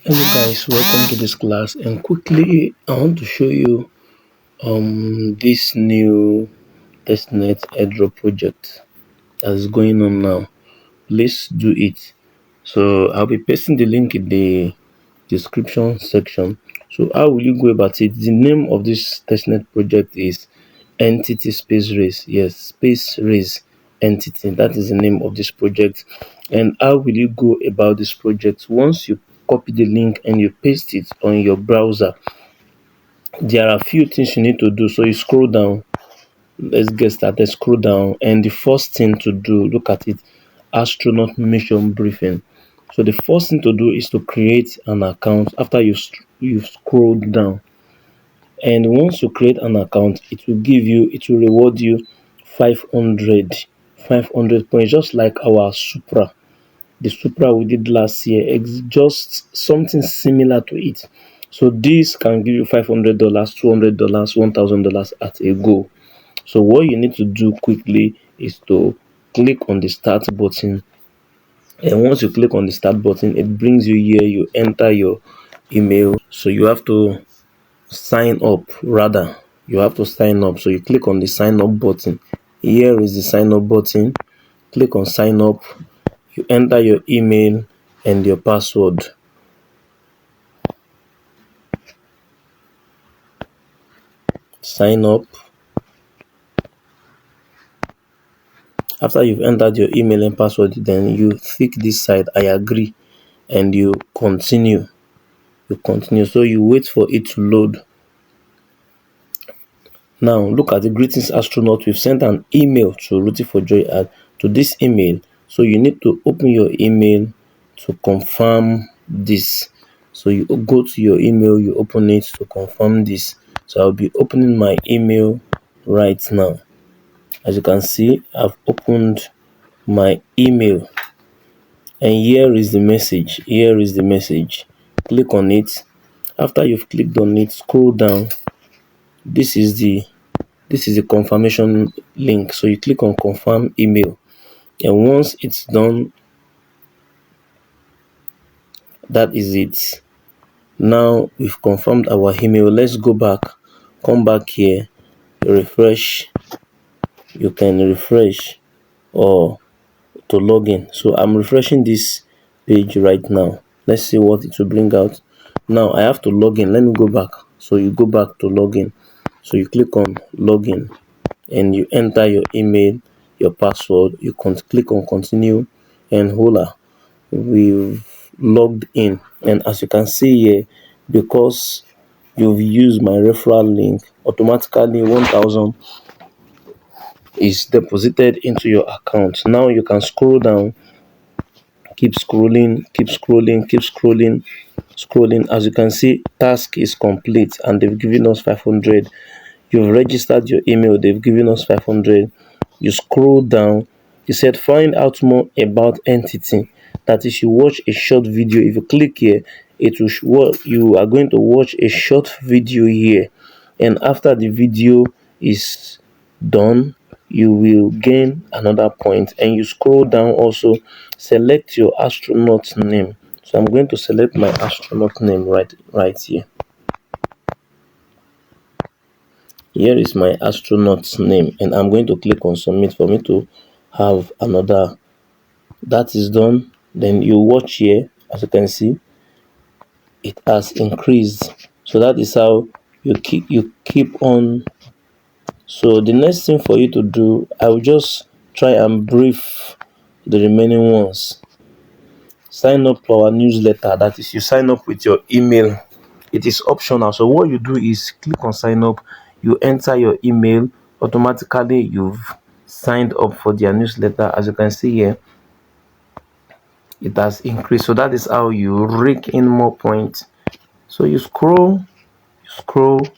Hello guys, welcome to this class, and quickly I want to show you this new testnet airdrop project that is going on now. Let's do it. So I'll be pasting the link in the description section. So how will you go about it? The name of this testnet project is Entity Space Race. Yes, Space Race Entity. That is the name of this project. And how will you go about this project? Once you copy the link and you paste it on your browser, there are a few things you need to do. So you scroll down. Let's get started. Scroll down, and the first thing to do, look at it, astronaut mission briefing. So the first thing to do is to create an account after you've scrolled down. And once you create an account, it will reward you 500 points, just like our Supra. The Supra we did last year, it's just something similar to it. So this can give you $500, $200, $1,000 at a go. So what you need to do quickly is to click on the start button, and once you click on the start button, it brings you here. You enter your email. So you have to sign up, rather you have to sign up. So you click on the sign up button. Here is the sign up button. Click on sign up. You enter your email and your password. Sign up. After you've entered your email and password, then you click this side, I agree, and you continue. So you wait for it to load. Now look at the greetings astronaut. We've sent an email to Rooting for Joy to this email. So you need to open your email to confirm this. So you go to your email, you open it to confirm this. So I'll be opening my email right now. As you can see, I've opened my email, and here is the message. Click on it. After you've clicked on it, scroll down. This is the confirmation link. So you click on confirm email, and once it's done, that is it. Now we've confirmed our email. Let's go back. Come back here, refresh. You can refresh or to log in. So I'm refreshing this page right now. Let's see what it will bring out. Now I have to log in. Let me go back. So you go back to login. So you click on login, and you enter your email, your password. You can click on continue, and voila, we've logged in. And as you can see here, because you've used my referral link, automatically 1,000 is deposited into your account. Now you can scroll down, keep scrolling, as you can see, task is complete, and they've given us 500. You've registered your email, they've given us 500. You scroll down, you said find out more about Entity. That is, you watch a short video. If you click here, it will show you are going to watch a short video here, and after the video is done, you will gain another point. And you scroll down, also select your astronaut name. So I'm going to select my astronaut name right here. Here is my astronaut's name, and I'm going to click on submit for me to have another. That is done. Then you watch here. As you can see, it has increased. So that is how you keep on. So the next thing for you to do, I will just try and brief the remaining ones. Sign up to our newsletter. That is, you sign up with your email. It is optional. So what you do is click on sign up, you enter your email, automatically you've signed up for their newsletter. As you can see here, it has increased. So that is how you rake in more points. So you scroll.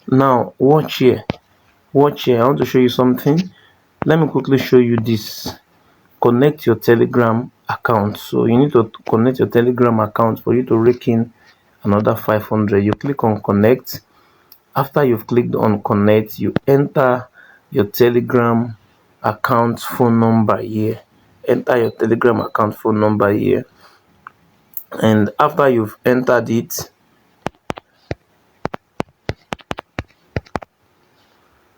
Now watch here. I want to show you something. Let me quickly show you this. Connect your Telegram account. So you need to connect your Telegram account for you to rake in another 500. You click on connect. After you've clicked on connect, you enter your Telegram account phone number here. And after you've entered it,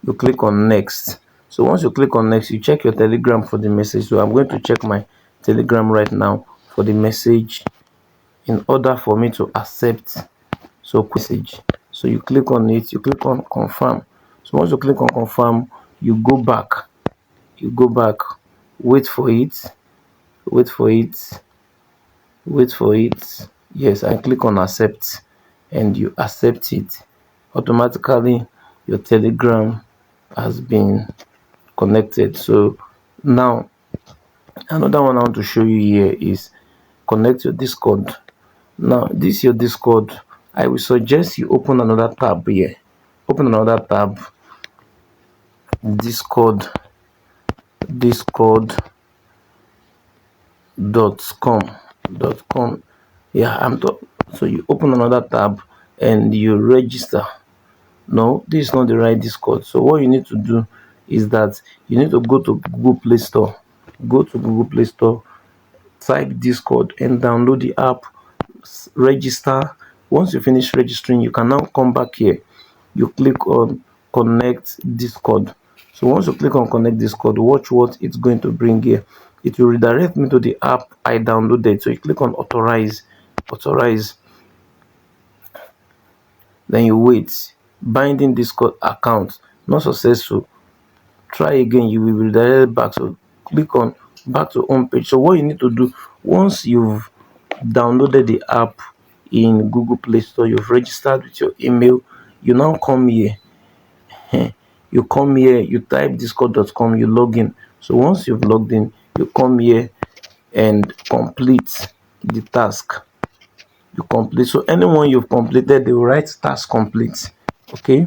you click on next. So once you click on next, you check your Telegram for the message. So I'm going to check my Telegram right now for the message in order for me to accept. So message. So you click on it, you click on confirm. So once you click on confirm, you go back. You go back, wait for it, wait for it, wait for it. Yes, and click on accept, and you accept it. Automatically, your Telegram has been connected. So now another one I want to show you here is connect your Discord. Now this is your Discord. I will suggest you open another tab here. Open another tab, discord.com. Yeah, so you open another tab and you register. No, this is not the right Discord. So what you need to do is that you need to go to Google Play Store. Go to Google Play Store, type Discord and download the app, register. Once you finish registering, you can now come back here. You click on connect Discord. So once you click on connect Discord, watch what it's going to bring here. It will redirect me to the app I downloaded. So you click on authorize, then you wait. Binding Discord account not successful. Try again, you will be redirected back. So click on back to home page. So what you need to do, once you've downloaded the app in Google Play Store, you've registered with your email, you now come here. You come here, you type discord.com, you log in. So once you've logged in, you come here and complete the task. You complete. So anyone you've completed, they will write task complete. Okay,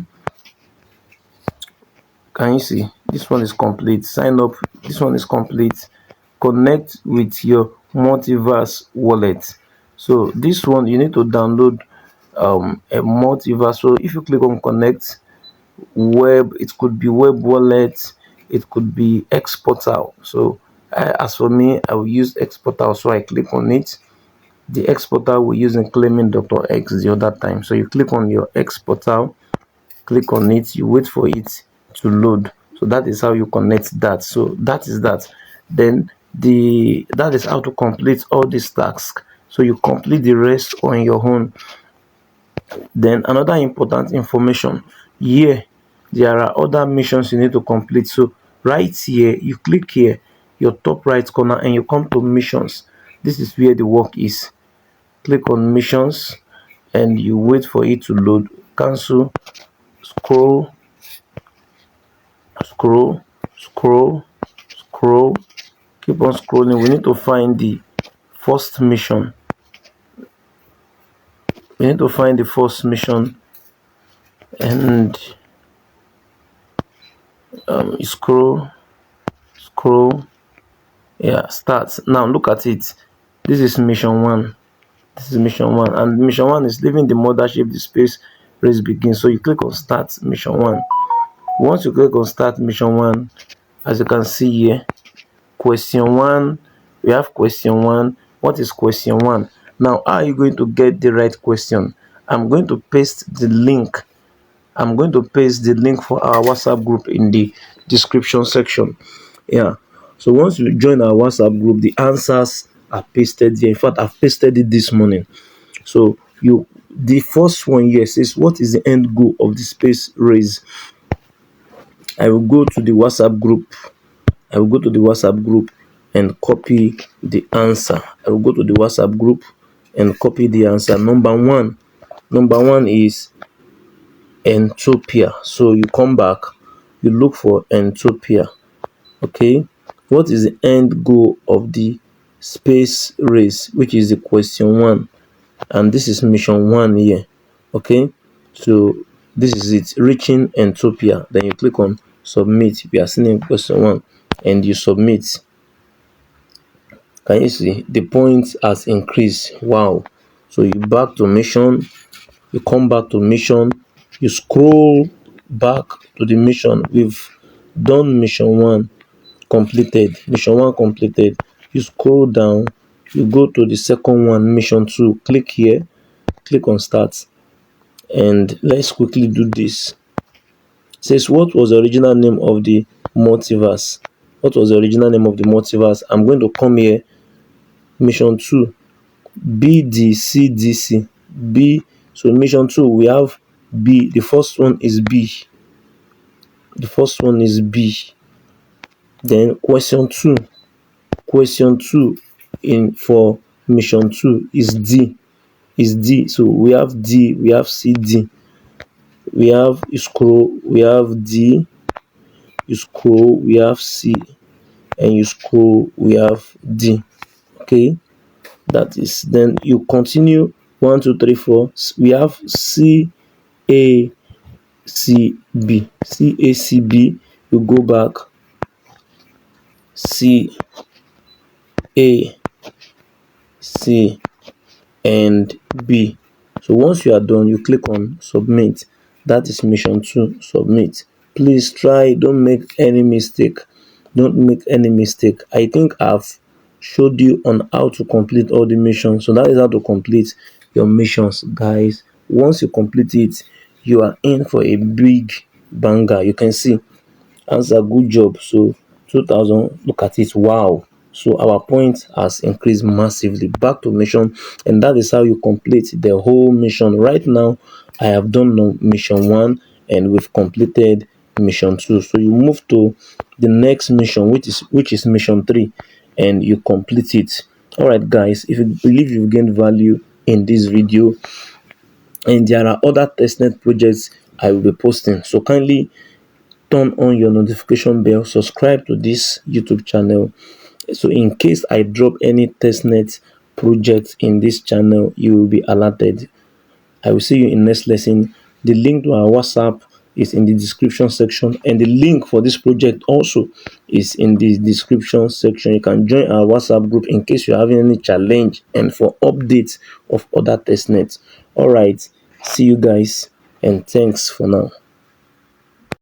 can you see this one is complete? Sign up, this one is complete. Connect with your multiverse wallet. So this one you need to download a multiverse. So if you click on connect web, it could be web wallet, it could be exporter. So as for me, I will use exporter. So I click on it. The exporter we use in claiming Dr. X the other time. So you click on your exporter, click on it, you wait for it to load. So that is how you connect that. So that is that. Then that is how to complete all these tasks. So you complete the rest on your own. Then another important information here, there are other missions you need to complete. So right here, you click here, your top right corner, and you come to missions. This is where the work is. Click on missions and you wait for it to load. Cancel, scroll, scroll, scroll, scroll, keep on scrolling. We need to find the first mission. We need to find the first mission and scroll, scroll. Yeah, start. Now look at it. This is mission 1. This is mission 1, and mission 1 is leaving the mothership. The space race begins. So you click on start mission 1. Once you click on start mission 1, as you can see here, question 1, we have question 1. What is question 1? Now, how are you going to get the right question? I'm going to paste the link. I'm going to paste the link for our WhatsApp group in the description section. Yeah. So once you join our WhatsApp group, the answers are pasted here. In fact, I've pasted it this morning. So the first one here says, what is the end goal of the space race? I will go to the WhatsApp group. I will go to the WhatsApp group and copy the answer. I will go to the WhatsApp group and copy the answer. Number one is Entopia. So you come back, you look for Entopia. Okay, what is the end goal of the space race, which is the question 1, and this is mission 1 here. Okay, so this is it, reaching Entopia. Then you click on submit. We are seeing question 1 and you submit. Can you see the points has increased? Wow. So you back to mission, you come back to mission, you scroll back to the mission. We've done mission 1 completed. Mission 1 completed. You scroll down, you go to the second one, mission 2, click here, click on start, and let's quickly do this. It says, what was the original name of the multiverse? What was the original name of the multiverse? I'm going to come here, mission 2, BDCDC. B. So mission 2, we have B. The first one is B. The first one is B. Then question 2. Question 2 in for mission 2 is D. Is D. So we have D, we have CD. We have, you scroll, we have D, you scroll, we have C, and you scroll, we have D. Okay, that is, then you continue 1 2 3 4. We have C A C B. C A C B. You go back, C A C and B. So once you are done, you click on submit. That is mission 2, submit. Please try, don't make any mistake. Don't make any mistake. I think I've showed you on how to complete all the missions. So that is how to complete your missions, guys. Once you complete it, you are in for a big banger. You can see, that's a good job. So 2000, look at it, wow. So our point has increased massively. Back to mission, and that is how you complete the whole mission. Right now I have done mission 1 and we've completed mission 2. So you move to the next mission, which is mission 3, and you complete it. All right guys, if you believe you've gained value in this video, and there are other testnet projects I will be posting, so kindly turn on your notification bell, subscribe to this YouTube channel, so in case I drop any testnet project in this channel, you will be alerted. I will see you in next lesson. The link to our WhatsApp is in the description section, and the link for this project also is in the description section. You can join our WhatsApp group in case you're having any challenge and for updates of other testnets. All right, see you guys, and thanks for now.